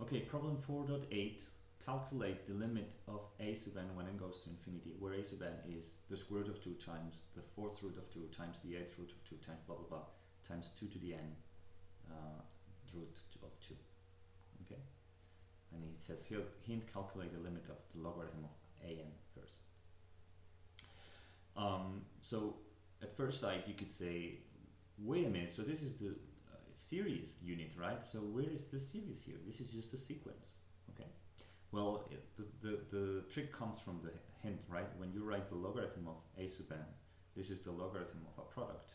Okay, problem 4.8. Calculate the limit of a sub n when n goes to infinity, where a sub n is the square root of 2 times the fourth root of 2 times the eighth root of 2 times blah blah blah times 2 to the n root of 2. Okay? And it says here, hint, calculate the limit of the logarithm of an first. So at first sight you could say, wait a minute, so this is the series unit, right? So where is the series here? This is just a sequence. Okay? Well, the trick comes from the hint, right? When you write the logarithm of a sub n, this is the logarithm of a product,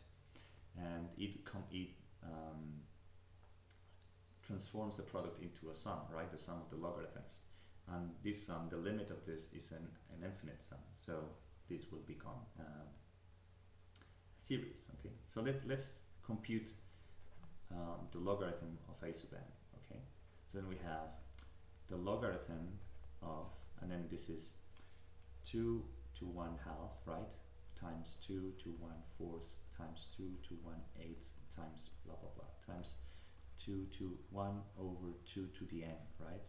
and it transforms the product into a sum, right? The sum of the logarithms. And this sum, the limit of this is an infinite sum. So this will become a series, okay? So let's compute the logarithm of a sub n, okay? So then we have the logarithm of, and then this is 2 to 1/2, right? Times 2 to 1/4 times 2 to 1/8 times blah blah blah times 2 to 1 over 2 to the n, right?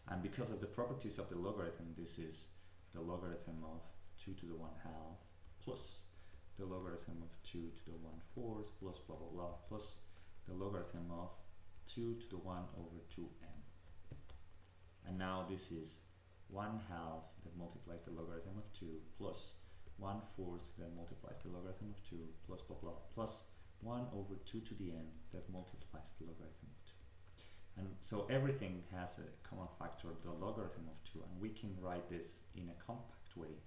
And because of the properties of the logarithm, this is the logarithm of 2 to the 1/2 plus the logarithm of 2 to the 1/4 plus blah blah blah plus the logarithm of 2 to the 1 over 2n. And now this is 1/2 that multiplies the logarithm of 2 plus 1/4 that multiplies the logarithm of 2 plus blah blah plus 1 over 2 to the n that multiplies the logarithm of 2. And so everything has a common factor, the logarithm of 2, and we can write this in a compact way.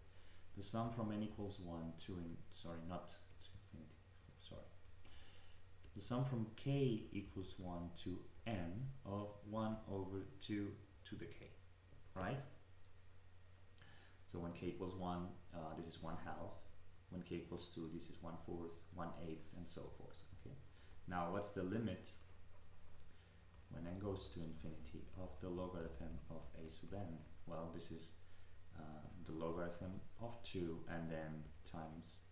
The sum from n equals 1 to infinity. The sum from k equals 1 to n of 1 over 2 to the k, right? So when k equals 1, this is 1/2. When k equals 2, this is 1/4, 1/8, and so forth. Okay. Now, what's the limit when n goes to infinity of the logarithm of a sub n? Well, this is the logarithm of 2 and then times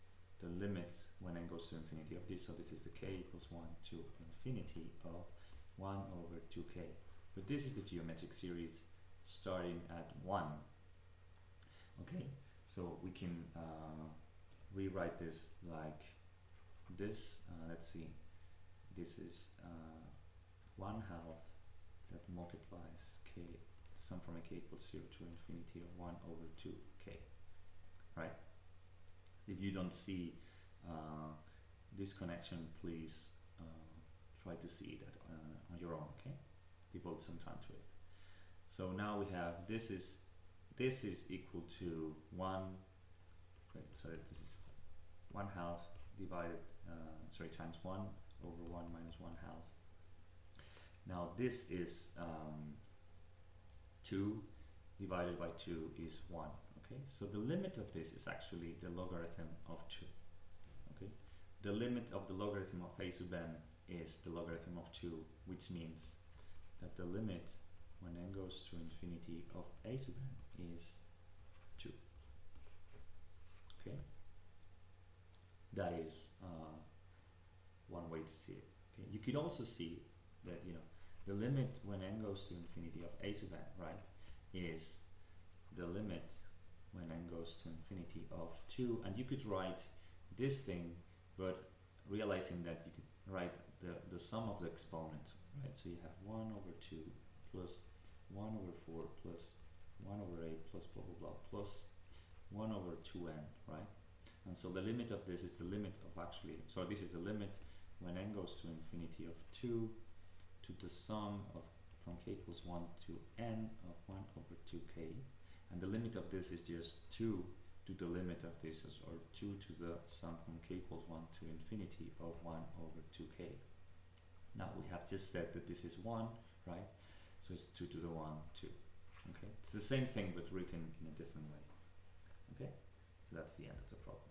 the limits when n goes to infinity of this. So this is the k equals 1 to infinity of 1 over 2k. But this is the geometric series starting at 1. Okay, so we can rewrite this like this. Let's see, this is 1/2 that multiplies k, sum from a k equals 0 to infinity of 1 over 2k, right? If you don't see this connection, please try to see that on your own, okay? Devote some time to it. So now we have this is equal to 1, so this is 1/2 divided, times 1 over 1 minus 1/2. Now this is 2 divided by 2 is 1, okay? So the limit of this is actually the logarithm of 2, okay? The limit of the logarithm of a sub n is the logarithm of 2, which means that the limit when n goes to infinity of a sub n is 2. Okay, that is one way to see it. Okay, you could also see that the limit when n goes to infinity of a sub n, right, is the limit when n goes to infinity of 2, and you could write this thing, but realizing that you could write the sum of the exponent, right? So you have 1 over 2 plus 1 over 4 plus 1 over 8 plus blah blah blah plus 1 over 2n, right? And so the limit of this is the limit of so this is the limit when n goes to infinity of 2 to the sum of from k equals 1 to n of 1 over 2k, and the limit of this is just 2 to the limit of this, or 2 to the sum from k equals 1 to infinity of 1 over 2k. Now we have just said that this is 1, right? So it's 2 to the 1, 2. Okay, it's the same thing but written in a different way. Okay, so that's the end of the problem.